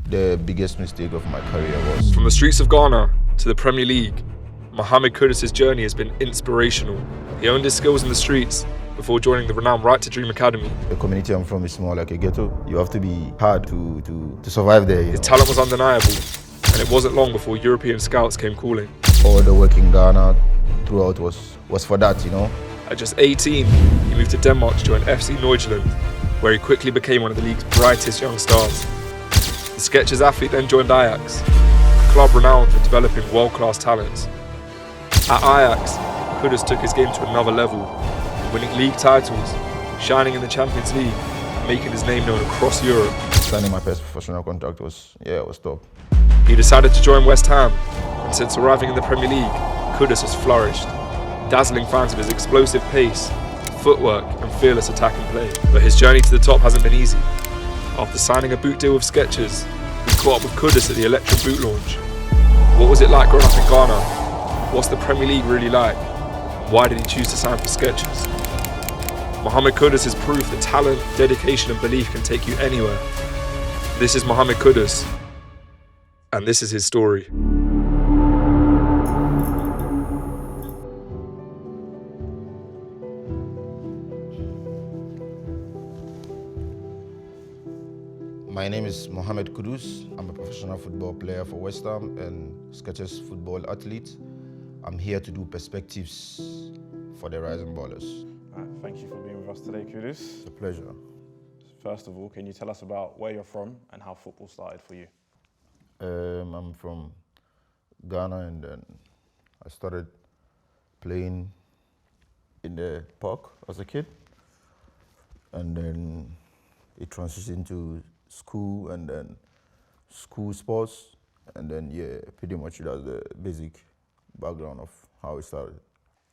the biggest mistake of my career was. From the streets of Ghana to the Premier League, Mohammed Kudus' journey has been inspirational. He honed his skills in the streets before joining the renowned Right to Dream Academy. The community I'm from is more like a ghetto. You have to be hard to survive there. His talent was undeniable, and it wasn't long before European scouts came calling. All the work in Ghana throughout was for that, At just 18, he moved to Denmark to join FC Nordsjælland, where he quickly became one of the league's brightest young stars. The Skechers athlete then joined Ajax, a club renowned for developing world-class talents. At Ajax, Kudus took his game to another level, winning league titles, shining in the Champions League, and making his name known across Europe. Signing my first professional contract was top. He decided to join West Ham, and since arriving in the Premier League, Kudus has flourished, dazzling fans with his explosive pace, footwork and fearless attacking play. But his journey to the top hasn't been easy. After signing a boot deal with Skechers, we caught up with Kudus at the Electrum boot launch. What was it like growing up in Ghana? What's the Premier League really like? Why did he choose to sign for Skechers? Mohammed Kudus is proof that talent, dedication and belief can take you anywhere. This is Mohammed Kudus, and this is his story. My name is Mohammed Kudus. I'm a professional football player for West Ham and Skechers football athlete. I'm here to do perspectives for the rising ballers. Thank you for being with us today, Kudus. It's a pleasure. First of all, can you tell us about where you're from and how football started for you? I'm from Ghana, and then I started playing in the park as a kid, and then it transitioned to school and then school sports, and then pretty much that's the basic background of how it started.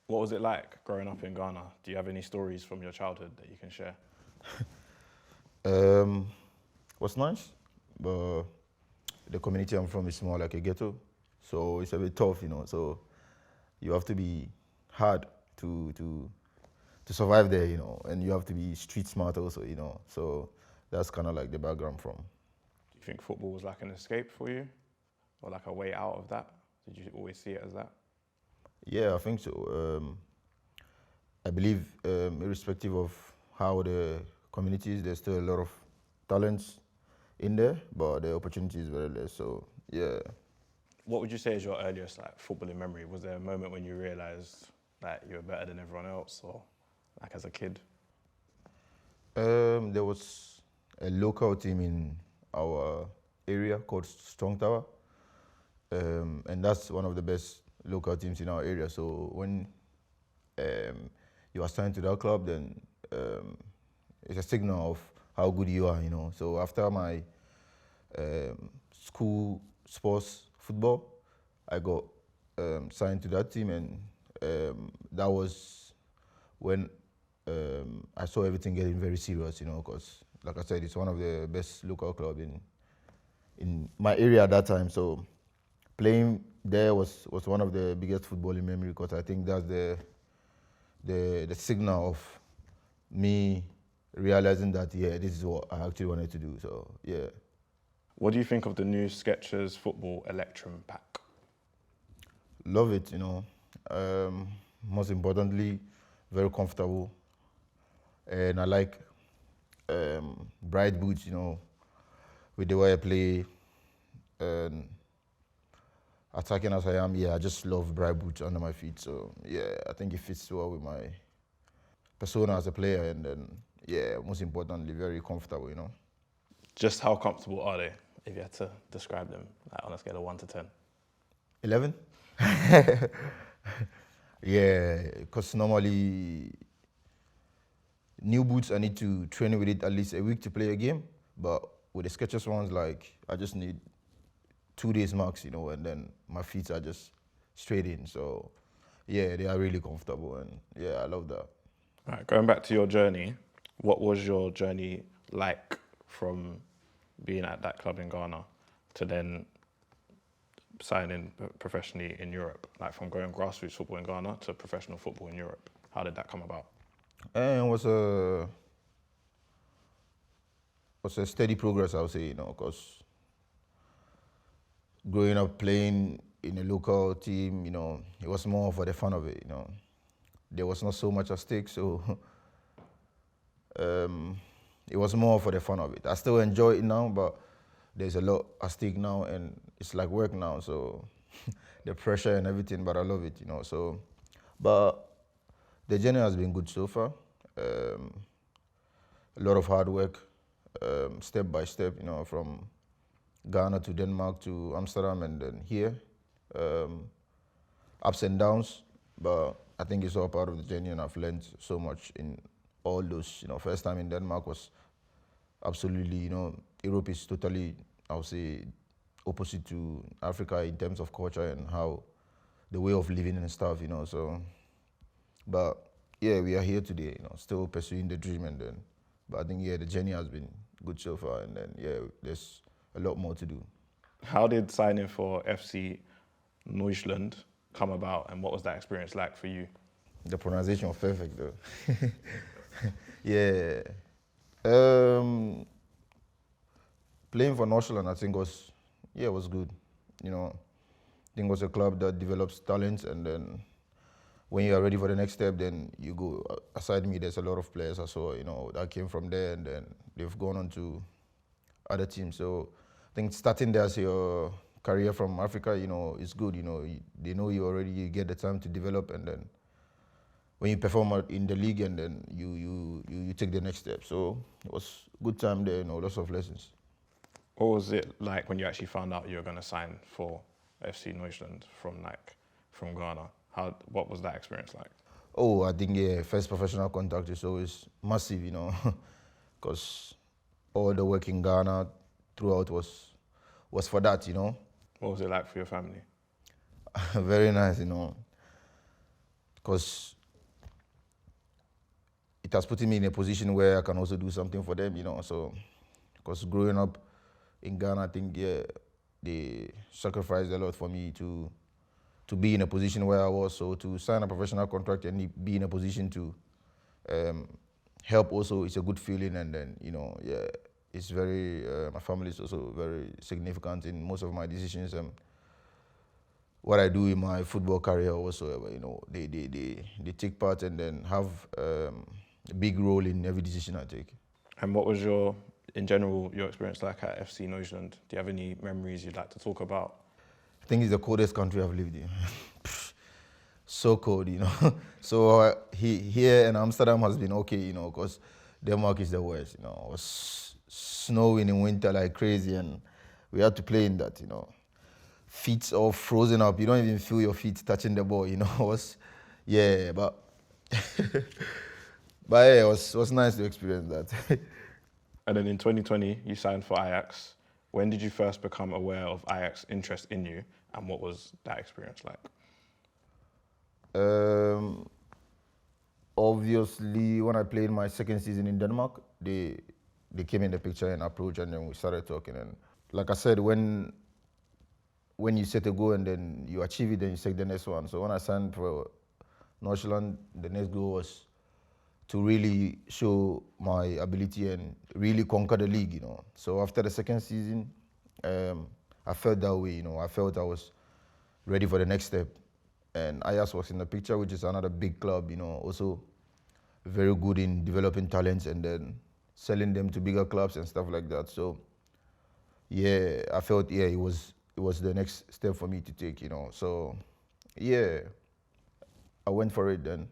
What was it like growing up in Ghana? Do you have any stories from your childhood that you can share? Was nice, but the community I'm from is more like a ghetto, so it's a bit tough, so you have to be hard to survive there, and you have to be street smart also, so that's kind of like the background from. Do you think football was like an escape for you, or like a way out of that? Did you always see it as that? Yeah, I think so. I believe, irrespective of how the community is, there's still a lot of talents in there, but the opportunity is very less. So yeah. What would you say is your earliest footballing memory? Was there a moment when you realised that you were better than everyone else, or like as a kid? There was a local team in our area called Strong Tower, and that's one of the best local teams in our area. So when you are signed to that club, then it's a signal of how good you are, So after my school sports football, I got signed to that team, and that was when I saw everything getting very serious, because like I said, it's one of the best local clubs in my area at that time. So playing there was one of the biggest footballing memory, because I think that's the signal of me realizing that this is what I actually wanted to do. So yeah. What do you think of the new Skechers Football Electrum Pack? Love it, most importantly, very comfortable, and I like bright boots, with the way I play, and attacking as I am, I just love bright boots under my feet. So yeah, I think it fits well with my persona as a player, and then most importantly, very comfortable, Just how comfortable are they, if you had to describe them on a scale of 1 to 10? 11? Yeah, because normally new boots, I need to train with it at least a week to play a game, but with the Skechers ones, I just need 2 days max, and then my feet are just straight in. So yeah, they are really comfortable, and I love that. All right, going back to your journey, what was your journey like from being at that club in Ghana to then signing professionally in Europe, like from going grassroots football in Ghana to professional football in Europe? How did that come about? And it was a steady progress, I would say, because growing up playing in a local team, it was more for the fun of it, There was not so much at stake, so it was more for the fun of it. I still enjoy it now, but there's a lot at stake now, and it's like work now, so the pressure and everything, but I love it, so. But the journey has been good so far. A lot of hard work, step by step, from Ghana to Denmark to Amsterdam and then here. Ups and downs, but I think it's all part of the journey, and I've learned so much in all those. First time in Denmark was absolutely, Europe is totally, I would say, opposite to Africa in terms of culture and how the way of living and stuff, so. But yeah, we are here today, still pursuing the dream, and then, but I think, the journey has been good so far, and then, there's a lot more to do. How did signing for FC Nordsjælland come about, and what was that experience like for you? The pronunciation was perfect, though. Yeah. Playing for Nordsjælland, I think was good. I think it was a club that develops talents, and then when you are ready for the next step, then you go. Aside me, there's a lot of players I saw, that came from there, and then they've gone on to other teams. So I think starting there as your career from Africa, is good. They know you get the time to develop, and then when you perform in the league, and then you take the next step. So it was a good time there, lots of lessons. What was it like when you actually found out you were going to sign for FC Nordsjælland from Ghana? What was that experience like? Oh, I think, first professional contact is always massive, because all the work in Ghana throughout was for that, What was it like for your family? Very nice, because it has put me in a position where I can also do something for them, so, because growing up in Ghana, I think, they sacrificed a lot for me to be in a position where I was, so to sign a professional contract and be in a position to help also, it's a good feeling, and then, it's very, my family is also very significant in most of my decisions, and what I do in my football career also, they take part and then have a big role in every decision I take. And what was in general, your experience like at FC Nordsjælland? Do you have any memories you'd like to talk about? I think it's the coldest country I've lived in. So cold, So here in Amsterdam has been okay, because Denmark is the worst, It was snowing in winter like crazy, and we had to play in that, Feet all frozen up. You don't even feel your feet touching the ball, It was, but it was nice to experience that. And then in 2020, you signed for Ajax. When did you first become aware of Ajax's interest in you, and what was that experience like? Obviously, when I played my second season in Denmark, they came in the picture and approached, and then we started talking. And like I said, when you set a goal and then you achieve it, then you take the next one. So when I signed for Nordsjælland, the next goal was to really show my ability and really conquer the league, So after the second season, I felt that way, I felt I was ready for the next step. And Ajax was in the picture, which is another big club, also very good in developing talents and then selling them to bigger clubs and stuff like that. So I felt, it was the next step for me to take, So I went for it then.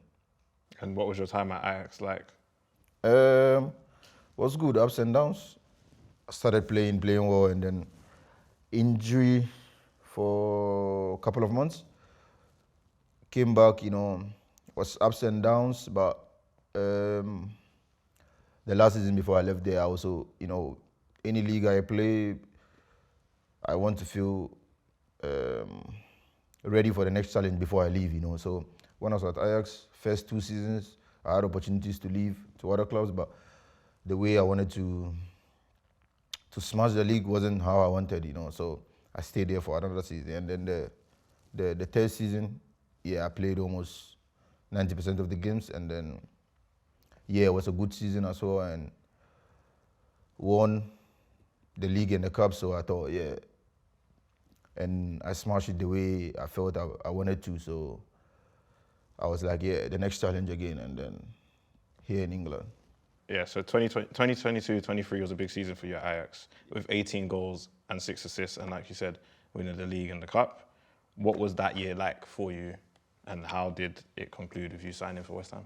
And what was your time at Ajax like? Was good, ups and downs. I started playing well, and then injury for a couple of months. Came back, was ups and downs, but the last season before I left there, I also, any league I play, I want to feel ready for the next challenge before I leave, So when I was at Ajax, first 2 seasons, I had opportunities to leave to other clubs, but the way I wanted to smash the league wasn't how I wanted, So I stayed there for another season, and then the third season, I played almost 90% of the games, and then it was a good season as well, and won the league and the cup. So I thought, and I smashed it the way I felt I wanted to. So I was like, yeah, the next challenge again, and then here in England. Yeah, so 2022-23 was a big season for you at Ajax with 18 goals and 6 assists, and like you said, winning the league and the cup. What was that year like for you, and how did it conclude with you signing for West Ham?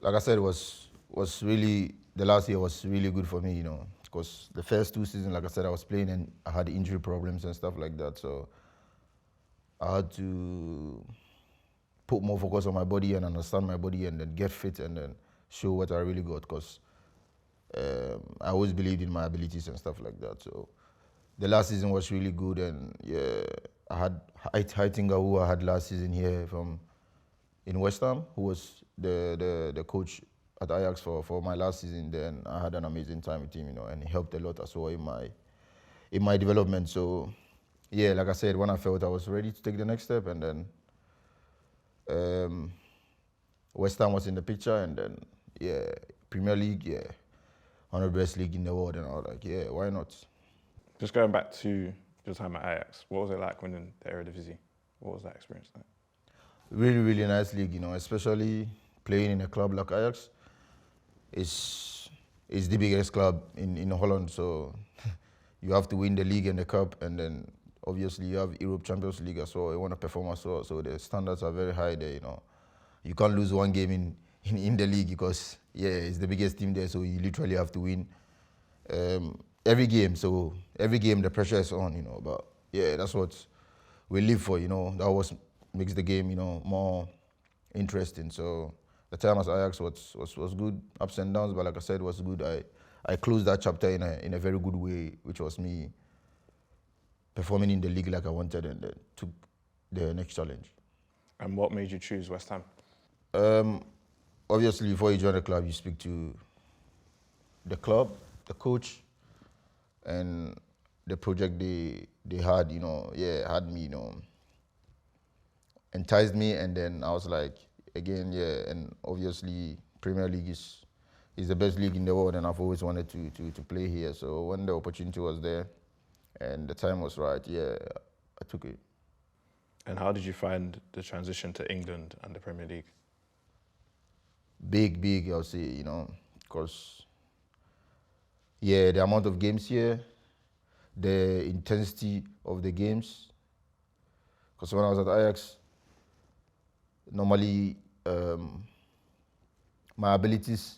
Like I said, was really, the last year was really good for me, because the first 2 seasons, like I said, I was playing and I had injury problems and stuff like that. So I had to put more focus on my body and understand my body and then get fit and then show what I really got, because I always believed in my abilities and stuff like that. So the last season was really good, and yeah, I had Heitinga, who I had last season here in West Ham, who was the coach at Ajax for my last season. Then I had an amazing time with him, and he helped a lot as well in my development. So yeah, like I said, when I felt I was ready to take the next step, and then West Ham was in the picture, and then yeah, Premier League, yeah, one of the best league in the world, and I was like, yeah, why not? Just going back to your time at Ajax, what was it like winning the Eredivisie? What was that experience like? Really, really nice league, especially playing in a club like Ajax. It's the biggest club in Holland, so you have to win the league and the cup, and then obviously you have Europe Champions League as well. You want to perform as well, so the standards are very high there. You can't lose one game in the league, because yeah, it's the biggest team there, so you literally have to win every game. So every game the pressure is on, But yeah, that's what we live for, That was makes the game, more interesting. So the time as Ajax was good, ups and downs, but like I said, it was good. I closed that chapter in a very good way, which was me performing in the league like I wanted, and took the next challenge. And what made you choose West Ham? Obviously, before you join the club, you speak to the club, the coach, and the project they had, had me, enticed me, and then I was like, again, yeah, and obviously Premier League is the best league in the world, and I've always wanted to play here. So when the opportunity was there and the time was right, yeah, I took it. And how did you find the transition to England and the Premier League? Big, I'll say, because, yeah, the amount of games here, the intensity of the games. Because when I was at Ajax, normally my abilities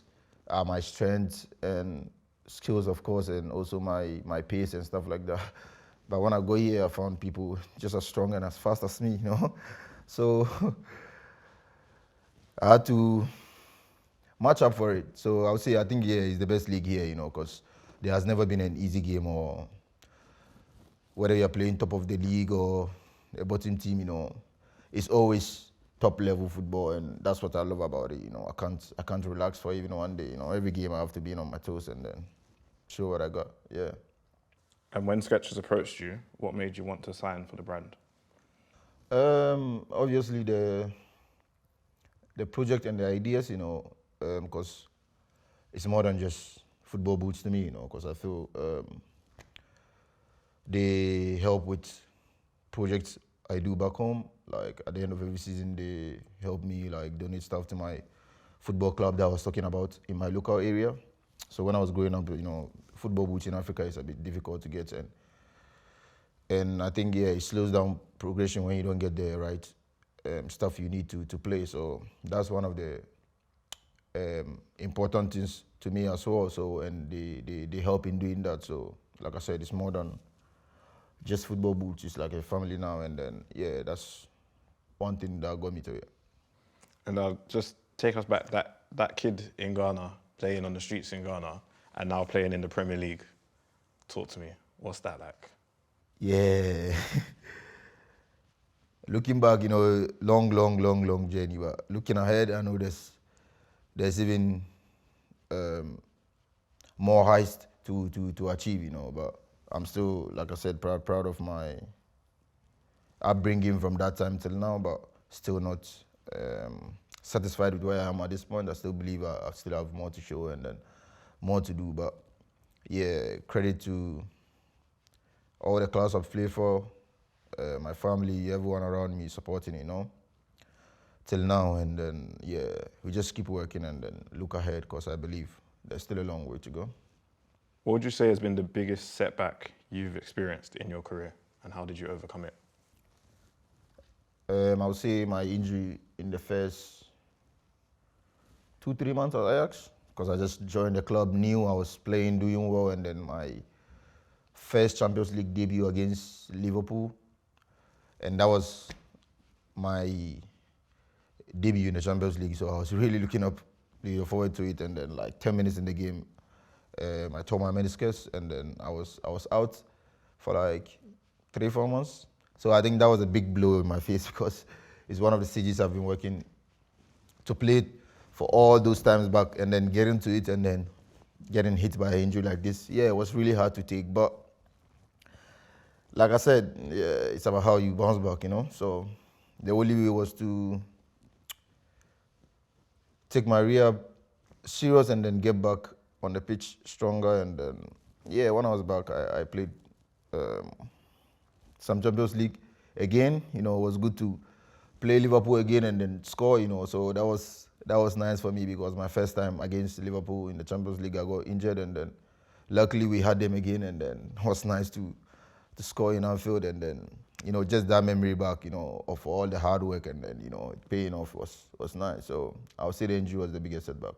are my strengths and skills, of course, and also my pace and stuff like that. But when I go here, I found people just as strong and as fast as me, So I had to match up for it. So I would say, I think, yeah, it's the best league here, because there has never been an easy game, or whether you're playing top of the league or a bottom team, it's always top level football, and that's what I love about it. I can't relax for even one day. Every game I have to be on my toes and then show what I got. Yeah. And when Skechers approached you, what made you want to sign for the brand? Obviously the project and the ideas, because it's more than just football boots to me, because I feel they help with projects I do back home. Like at the end of every season, they help me like donate stuff to my football club that I was talking about in my local area. So when I was growing up, football boots in Africa is a bit difficult to get, and I think, yeah, it slows down progression when you don't get the right stuff you need to play. So that's one of the important things to me as well. So, and they help in doing that. So like I said, it's more than just football boots. It's like a family now, and then yeah, that's one thing that got me to it. And just take us back, that kid in Ghana playing on the streets in Ghana and now playing in the Premier League. Talk to me. What's that like? Yeah. Looking back, long journey. But looking ahead, I know there's even more heights to achieve, But I'm still, like I said, proud of my upbringing from that time till now, but still not satisfied with where I am at this point. I still believe I still have more to show and then more to do. But yeah, credit to all the clubs I've played for, my family, everyone around me supporting, till now. And then, yeah, we just keep working and then look ahead because I believe there's still a long way to go. What would you say has been the biggest setback you've experienced in your career, and how did you overcome it? I would say my injury in the first 2-3 months at Ajax, because I just joined the club new, I was playing, doing well, and then my first Champions League debut against Liverpool, and that was my debut in the Champions League, so I was really looking forward to it, and then like 10 minutes in the game, I tore my meniscus, and then I was out for like 3-4 months. So I think that was a big blow in my face because it's one of the stages I've been working to play for all those times back, and then getting to it and then getting hit by an injury like this. Yeah, it was really hard to take, but like I said, yeah, it's about how you bounce back, So the only way was to take my rehab serious and then get back on the pitch stronger. And then, yeah, when I was back, I played some Champions League again. It was good to play Liverpool again and then score. So that was nice for me because my first time against Liverpool in the Champions League, I got injured, and then luckily we had them again, and then it was nice to score in Anfield, and then just that memory back, of all the hard work, and then paying off was nice. So I would say the injury was the biggest setback.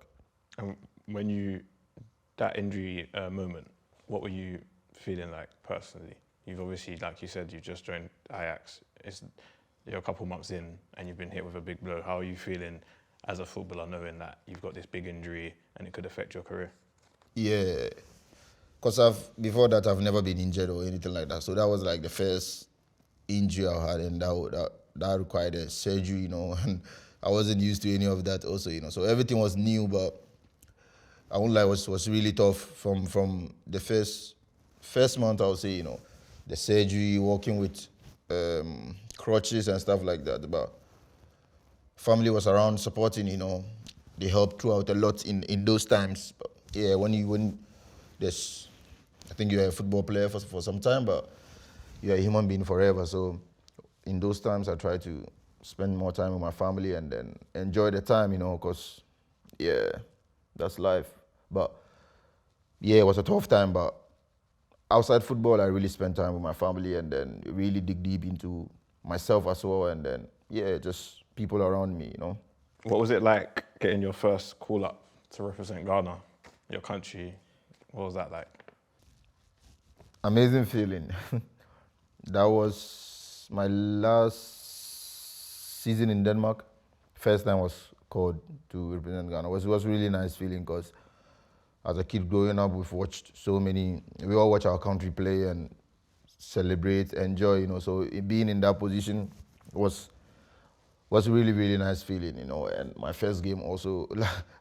And when that injury moment, what were you feeling like personally? You've obviously, like you said, you just joined Ajax. You're a couple months in and you've been hit with a big blow. How are you feeling as a footballer knowing that you've got this big injury and it could affect your career? Yeah, because before that I've never been injured or anything like that. So that was like the first injury I had, and that required a surgery, and I wasn't used to any of that also, So everything was new, but I won't lie, was really tough from the first month. I would say, the surgery, working with crutches and stuff like that. But family was around supporting, they helped throughout a lot in those times. But yeah, when there's, I think you're a football player for some time, but you're a human being forever. So in those times, I try to spend more time with my family and then enjoy the time, because yeah, that's life. But yeah, it was a tough time, but outside football, I really spent time with my family and then really dig deep into myself as well, and then yeah, just people around me, What was it like getting your first call up to represent Ghana, your country? What was that like? Amazing feeling. That was my last season in Denmark. First time I was called to represent Ghana. It was really nice feeling because as a kid growing up, we've watched we all watch our country play and celebrate, enjoy, So being in that position was really, really nice feeling, And my first game also,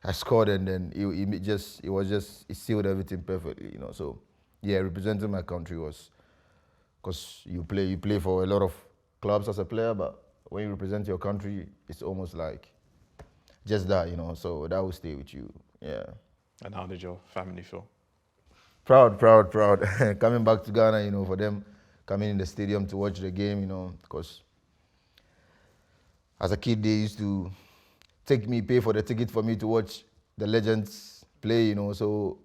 I scored, and then it sealed everything perfectly, So yeah, representing my country was, because you play for a lot of clubs as a player, but when you represent your country, it's almost like just that, So that will stay with you, yeah. And how did your family feel? Proud. Coming back to Ghana, for them coming in the stadium to watch the game, because as a kid they used to pay for the ticket for me to watch the legends play, So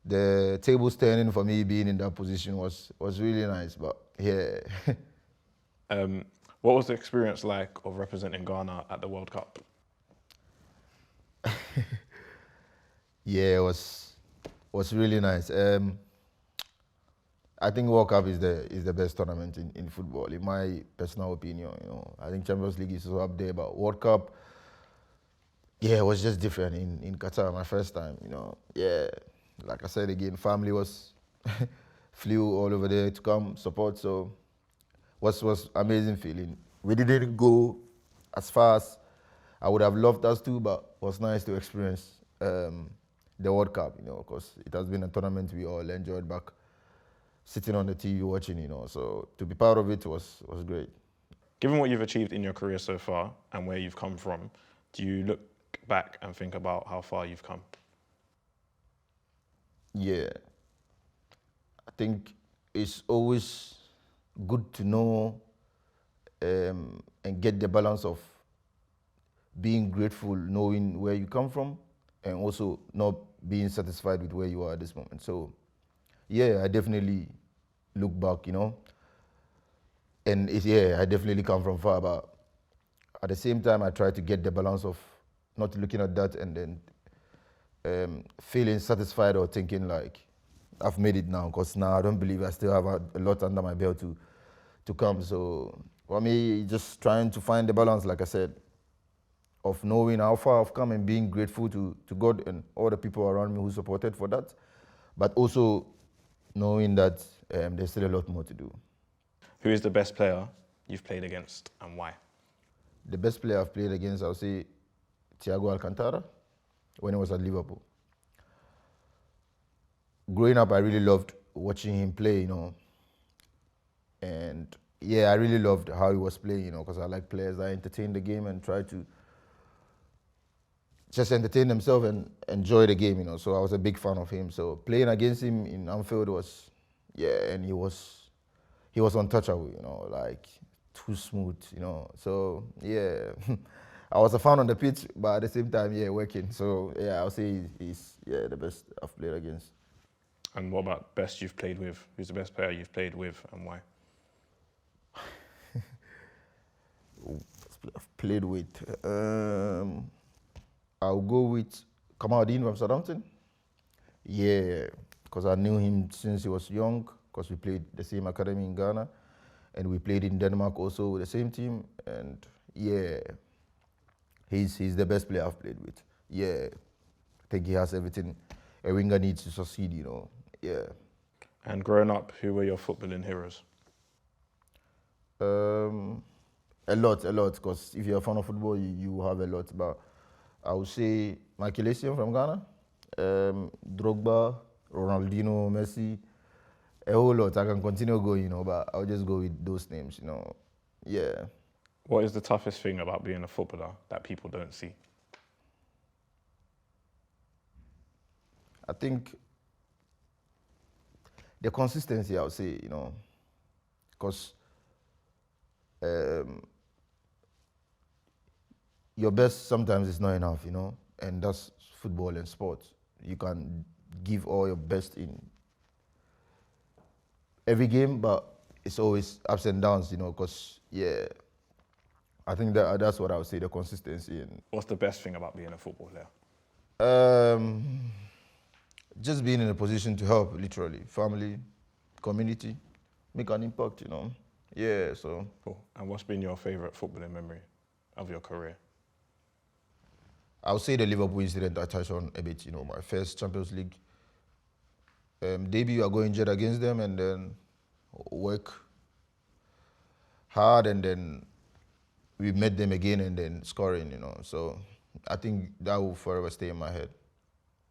the tables turning for me being in that position was really nice. But yeah. What was the experience like of representing Ghana at the World Cup? Yeah, it was really nice. I think World Cup is the best tournament in football, in my personal opinion. I think Champions League is also up there, but World Cup, yeah, it was just different in Qatar, my first time. Yeah, like I said again, family flew all over there to come support. So was amazing feeling. We didn't go as far as I would have loved us to, but it was nice to experience the World Cup, because it has been a tournament we all enjoyed back sitting on the TV watching, So to be part of it was great. Given what you've achieved in your career so far and where you've come from, do you look back and think about how far you've come? Yeah. I think it's always good to know and get the balance of being grateful, knowing where you come from, and also not being satisfied with where you are at this moment. So, yeah, I definitely look back, and I definitely come from far, but at the same time, I try to get the balance of not looking at that and then feeling satisfied or thinking like, I've made it now, because now I don't believe I still have a lot under my belt to come. So for me, just trying to find the balance, like I said, of knowing how far I've come and being grateful to God and all the people around me who supported for that, but also knowing that there's still a lot more to do. Who is the best player you've played against and why? The best player I've played against, I would say Thiago Alcantara, when he was at Liverpool. Growing up, I really loved watching him play, and yeah, I really loved how he was playing, because I like players that entertain the game and try to just entertain themselves and enjoy the game, so I was a big fan of him. So playing against him in Anfield was, and he was untouchable, like too smooth, so yeah. I was a fan on the pitch, but at the same time, working. So yeah, I'll say he's the best I've played against. And what about best you've played with? Who's the best player you've played with and why? I've played with. I'll go with Kamaldeen from Southampton. Yeah, because I knew him since he was young, because we played the same academy in Ghana, and we played in Denmark also with the same team. And yeah, he's the best player I've played with. Yeah, I think he has everything a winger needs to succeed, Yeah. And growing up, who were your footballing heroes? A lot, because if you're a fan of football, you have a lot. But I would say Michael Essien from Ghana, Drogba, Ronaldinho, Messi, a whole lot. I can continue going, but I'll just go with those names, Yeah. What is the toughest thing about being a footballer that people don't see? I think the consistency, I would say, because your best sometimes is not enough, and that's football and sports. You can give all your best in every game, but it's always ups and downs, because, I think that's what I would say, the consistency. And what's the best thing about being a football player? Just being in a position to help, literally, family, community, make an impact, Yeah, so. Cool. And what's been your favourite footballing memory of your career? I would say the Liverpool incident I touched on a bit, my first Champions League debut. I go injured against them and then work hard, and then we met them again and then scoring, So I think that will forever stay in my head.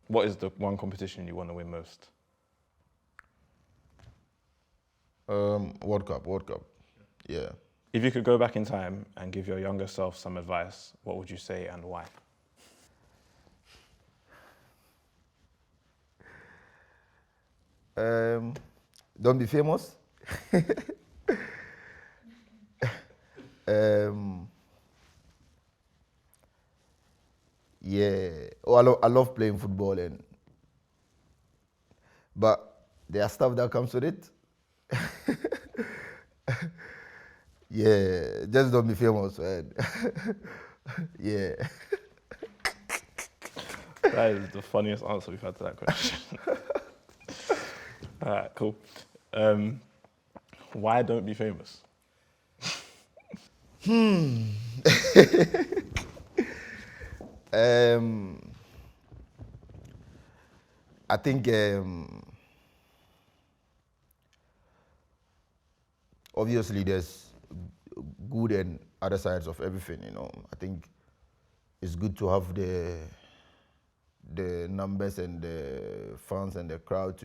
What is the one competition you want to win most? World Cup. Yeah. If you could go back in time and give your younger self some advice, what would you say and why? Don't be famous. I love playing football, but there are stuff that comes with it. Just don't be famous, man. Yeah. That is the funniest answer we've had to that question. All right, cool. Why don't be famous? I think obviously there's good and other sides of everything, I think it's good to have the numbers and the fans and the crowd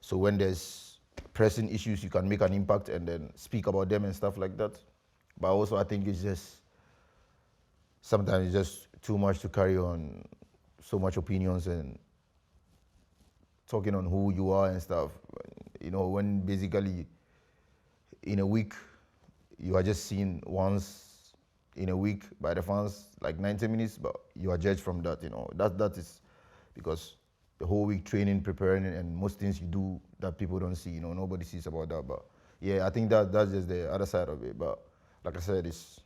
so when there's pressing issues, you can make an impact and then speak about them and stuff like that. But also I think sometimes it's just too much to carry on, so much opinions and talking on who you are and stuff. You know, when basically in a week you are just seen once in a week by the fans, like 90 minutes, but you are judged from that. You know, that is because the whole week training, preparing, and most things you do that people don't see. You know, nobody sees about that. But yeah, I think that's just the other side of it. But like I said, it's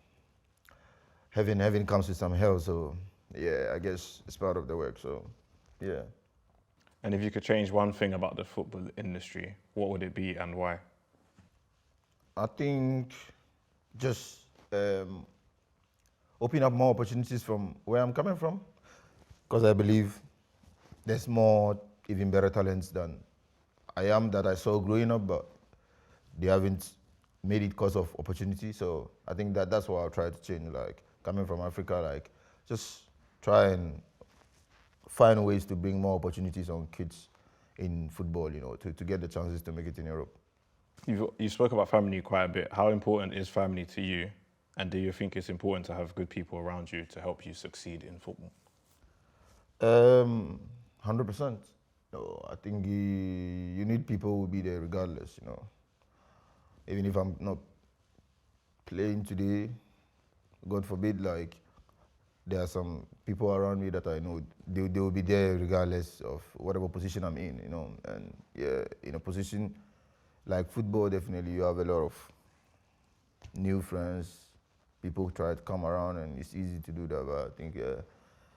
heaven comes with some hell. So yeah, I guess it's part of the work. So yeah. And if you could change one thing about the football industry, what would it be and why? I think just open up more opportunities from where I'm coming from, because I believe there's more, even better talents than I am that I saw growing up, but they haven't made it because of opportunity. So I think that's what I'll try to change. Like coming from Africa, like just try and find ways to bring more opportunities on kids in football, you know, to get the chances to make it in Europe. You spoke about family quite a bit. How important is family to you? And do you think it's important to have good people around you to help you succeed in football? 100%. No, I think you need people who will be there regardless, you know. Even if I'm not playing today, God forbid, like, there are some people around me that I know, they will be there regardless of whatever position I'm in, you know. And yeah, in a position like football, definitely you have a lot of new friends, people try to come around, and it's easy to do that. But I think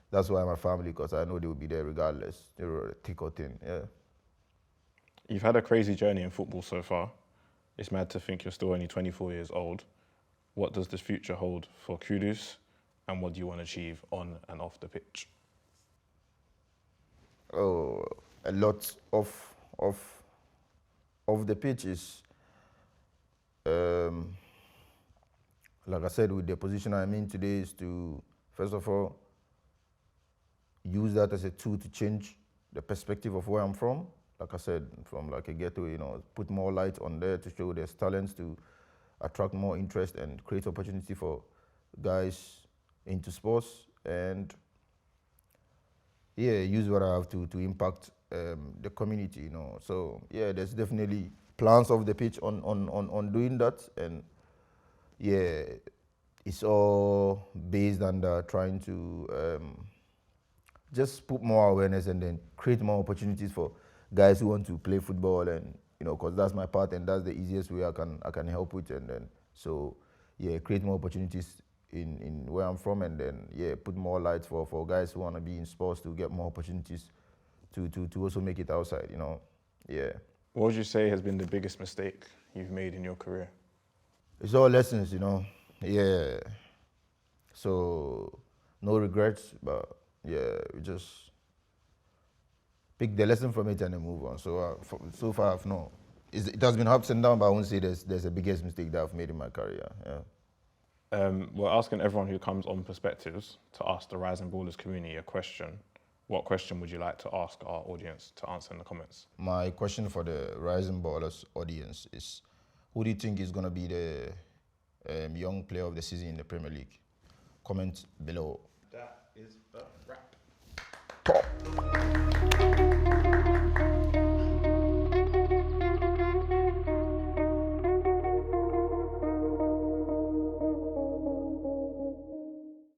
that's why my family, because I know they will be there regardless, they're thick or thin, yeah. You've had a crazy journey in football so far. It's mad to think you're still only 24 years old. What does the future hold for Kudus, and what do you want to achieve on and off the pitch? Oh, a lot of the pitch is, like I said, with the position I'm in today, is to, first of all, use that as a tool to change the perspective of where I'm from. Like I said, from like a ghetto, you know, put more light on there to show there's talents, to attract more interest and create opportunity for guys into sports, and yeah, use what I have to impact the community, you know. So yeah, there's definitely plans of the pitch on doing that, and yeah, it's all based on trying to just put more awareness and then create more opportunities for guys who want to play football, and you know, because that's my part and that's the easiest way I can help with, and then so yeah, create more opportunities in where I'm from, and then yeah, put more lights for guys who want to be in sports to get more opportunities to also make it outside, you know. Yeah. What would you say has been the biggest mistake you've made in your career? It's all lessons, you know. Yeah. So no regrets, but yeah, we just pick the lesson from it and then move on. So so far, I've no. It has been ups and downs, but I won't say there's a biggest mistake that I've made in my career. Yeah. We're asking everyone who comes on Perspectives to ask the Rising Ballers community a question. What question would you like to ask our audience to answer in the comments? My question for the Rising Ballers audience is, who do you think is going to be the young player of the season in the Premier League? Comment below. That is